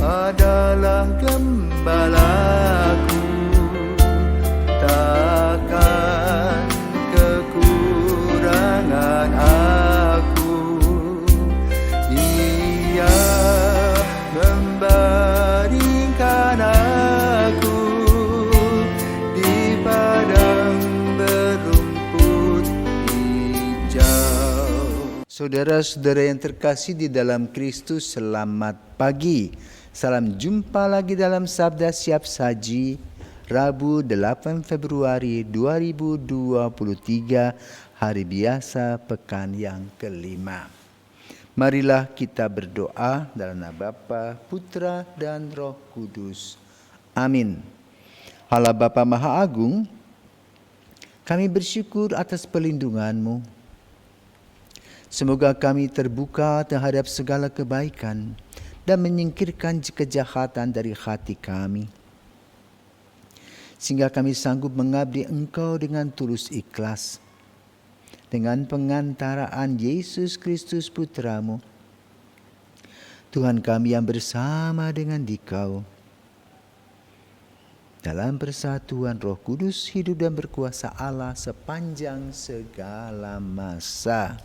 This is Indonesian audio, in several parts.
adalah gembalaku, takkan kekurangan aku. Ia membaringkan aku di padang berumput hijau. Saudara-saudara yang terkasih di dalam Kristus, selamat pagi. Salam jumpa lagi dalam Sabda Siap Saji, Rabu 8 Februari 2023, hari biasa pekan yang kelima. Marilah kita berdoa dalam nama Bapa, Putra, dan Roh Kudus. Amin. Allah Bapa Maha Agung, kami bersyukur atas perlindungan-Mu. Semoga kami terbuka terhadap segala kebaikan dan menyingkirkan kejahatan dari hati kami, sehingga kami sanggup mengabdi Engkau dengan tulus ikhlas. Dengan pengantaraan Yesus Kristus Putra-Mu, Tuhan kami yang bersama dengan Dikau, dalam persatuan Roh Kudus, hidup dan berkuasa Allah sepanjang segala masa.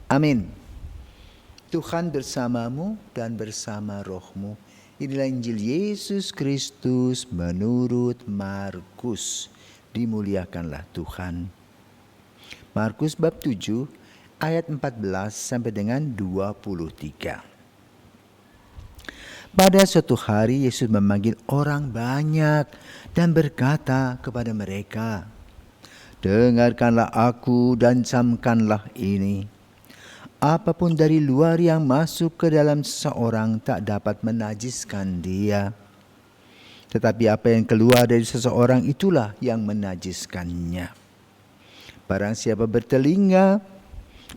Amin. Tuhan bersamamu dan bersama rohmu. Inilah Injil Yesus Kristus menurut Markus. Dimuliakanlah Tuhan. Markus bab 7 ayat 14 sampai dengan 23. Pada suatu hari Yesus memanggil orang banyak dan berkata kepada mereka, "Dengarkanlah aku dan camkanlah ini. Apapun dari luar yang masuk ke dalam seseorang tak dapat menajiskan dia. Tetapi apa yang keluar dari seseorang itulah yang menajiskannya. Barang siapa bertelinga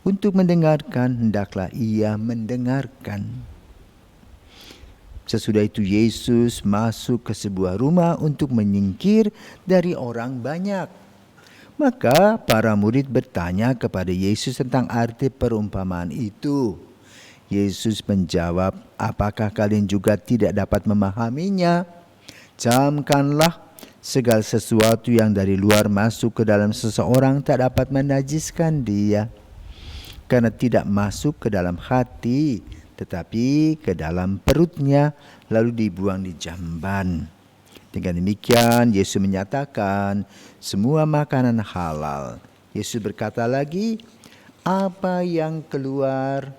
untuk mendengarkan, hendaklah ia mendengarkan." Sesudah itu Yesus masuk ke sebuah rumah untuk menyingkir dari orang banyak. Maka para murid bertanya kepada Yesus tentang arti perumpamaan itu. Yesus menjawab, "Apakah kalian juga tidak dapat memahaminya? Camkanlah, segala sesuatu yang dari luar masuk ke dalam seseorang tak dapat menajiskan dia, karena tidak masuk ke dalam hati, tetapi ke dalam perutnya, lalu dibuang di jamban." Dengan demikian, Yesus menyatakan semua makanan halal. Yesus berkata lagi, "Apa yang keluar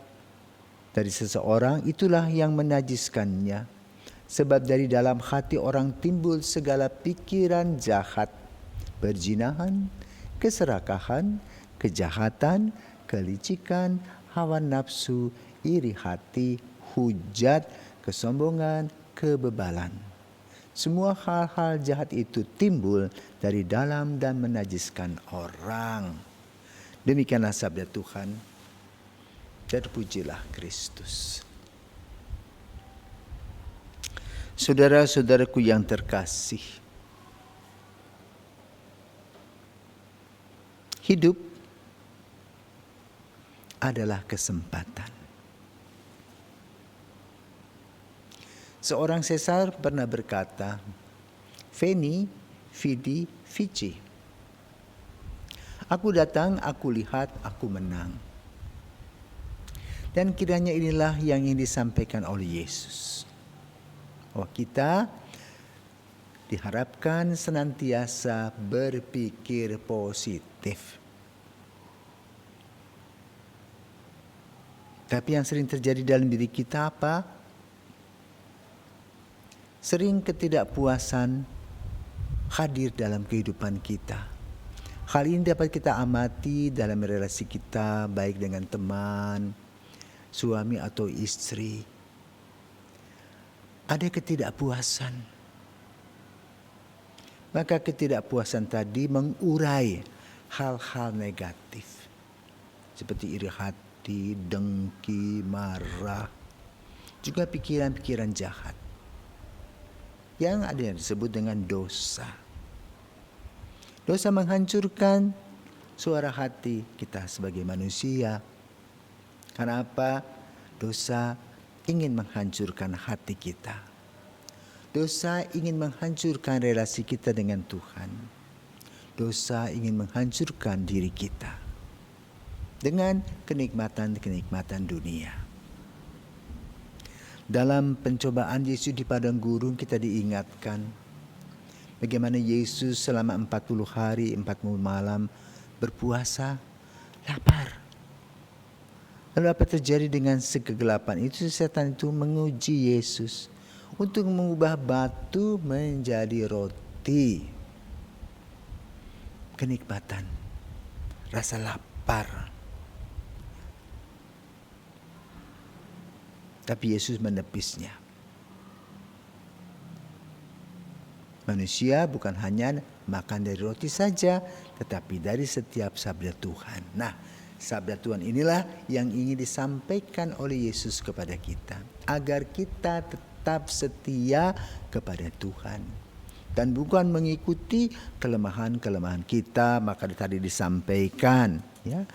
dari seseorang itulah yang menajiskannya. Sebab dari dalam hati orang timbul segala pikiran jahat, perzinahan, keserakahan, kejahatan, kelicikan, hawa nafsu, iri hati, hujat, kesombongan, kebebalan. Semua hal-hal jahat itu timbul dari dalam dan menajiskan orang." Demikianlah sabda Tuhan. Terpujilah Kristus. Saudara-saudaraku yang terkasih, hidup adalah kesempatan. Seorang sesar pernah berkata, "Veni, vidi, vici." Aku datang, aku lihat, aku menang. Dan kiranya inilah yang ingin disampaikan oleh Yesus. Bahwa kita diharapkan senantiasa berpikir positif. Tapi yang sering terjadi dalam diri kita apa? Sering ketidakpuasan hadir dalam kehidupan kita. Hal ini dapat kita amati dalam relasi kita, baik dengan teman, suami atau istri. Ada ketidakpuasan. Maka ketidakpuasan tadi mengurai hal-hal negatif. Seperti iri hati, dengki, marah. Juga pikiran-pikiran jahat. Yang ada yang disebut dengan dosa. Dosa menghancurkan suara hati kita sebagai manusia. Karena apa? Dosa ingin menghancurkan hati kita. Dosa ingin menghancurkan relasi kita dengan Tuhan. Dosa ingin menghancurkan diri kita dengan kenikmatan-kenikmatan dunia. Dalam pencobaan Yesus di padang gurun kita diingatkan bagaimana Yesus selama 40 hari 40 malam berpuasa, lapar. Lalu apa terjadi dengan kegelapan itu? Setan itu menguji Yesus untuk mengubah batu menjadi roti. Kenikmatan, rasa lapar. Tapi Yesus menepisnya. Manusia bukan hanya makan dari roti saja, tetapi dari setiap sabda Tuhan. Nah, sabda Tuhan inilah yang ingin disampaikan oleh Yesus kepada kita, agar kita tetap setia kepada Tuhan dan bukan mengikuti kelemahan-kelemahan kita. Maka tadi disampaikan, ya,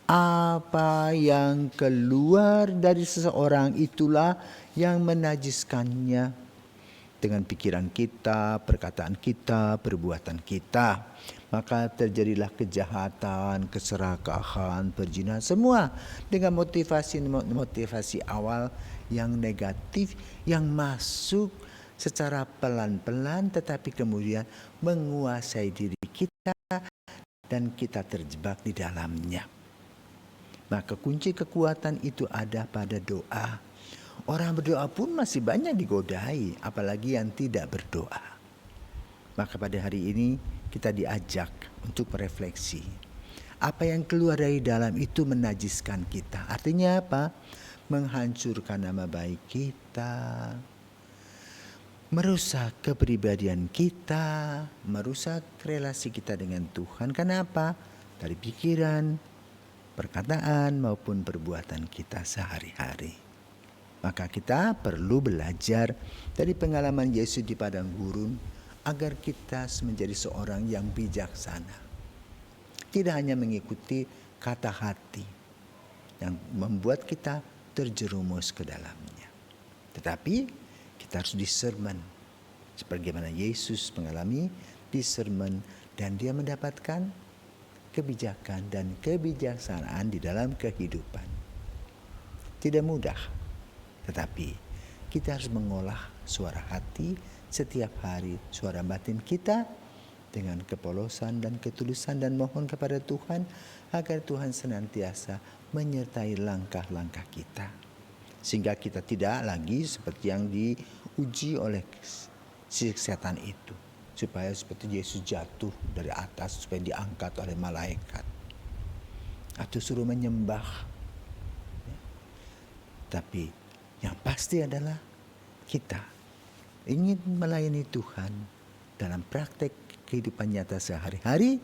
apa yang keluar dari seseorang itulah yang menajiskannya dengan pikiran kita, perkataan kita, perbuatan kita. Maka terjadilah kejahatan, keserakahan, perzinahan, semua dengan motivasi awal yang negatif yang masuk secara pelan-pelan tetapi kemudian menguasai diri kita dan kita terjebak di dalamnya. Maka kunci kekuatan itu ada pada doa. Orang berdoa pun masih banyak digodai, apalagi yang tidak berdoa. Maka pada hari ini kita diajak untuk merefleksi. Apa yang keluar dari dalam itu menajiskan kita. Artinya apa? Menghancurkan nama baik kita, merusak kepribadian kita, merusak relasi kita dengan Tuhan. Kenapa? Dari pikiran, perkataan maupun perbuatan kita sehari-hari. Maka kita perlu belajar dari pengalaman Yesus di padang gurun agar kita menjadi seorang yang bijaksana. Tidak hanya mengikuti kata hati yang membuat kita terjerumus ke dalamnya. Tetapi kita harus discernment. Sebagaimana Yesus mengalami discernment dan dia mendapatkan kebijakan dan kebijaksanaan di dalam kehidupan. Tidak mudah, tetapi kita harus mengolah suara hati setiap hari, suara batin kita dengan kepolosan dan ketulusan dan mohon kepada Tuhan agar Tuhan senantiasa menyertai langkah-langkah kita. Sehingga kita tidak lagi seperti yang diuji oleh si setan itu. Supaya seperti Yesus jatuh dari atas supaya diangkat oleh malaikat. Atau suruh menyembah. Tapi yang pasti adalah kita ingin melayani Tuhan dalam praktek kehidupan nyata sehari-hari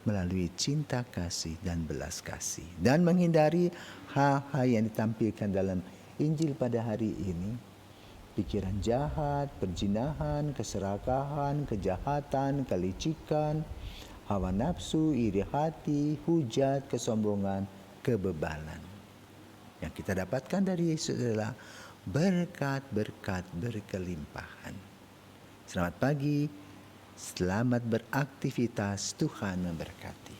melalui cinta kasih dan belas kasih. Dan menghindari hal-hal yang ditampilkan dalam Injil pada hari ini. Pikiran jahat, perzinahan, keserakahan, kejahatan, kelicikan, hawa nafsu, iri hati, hujat, kesombongan, kebebalan. Yang kita dapatkan dari Yesus adalah berkat-berkat berkelimpahan. Selamat pagi, selamat beraktivitas, Tuhan memberkati.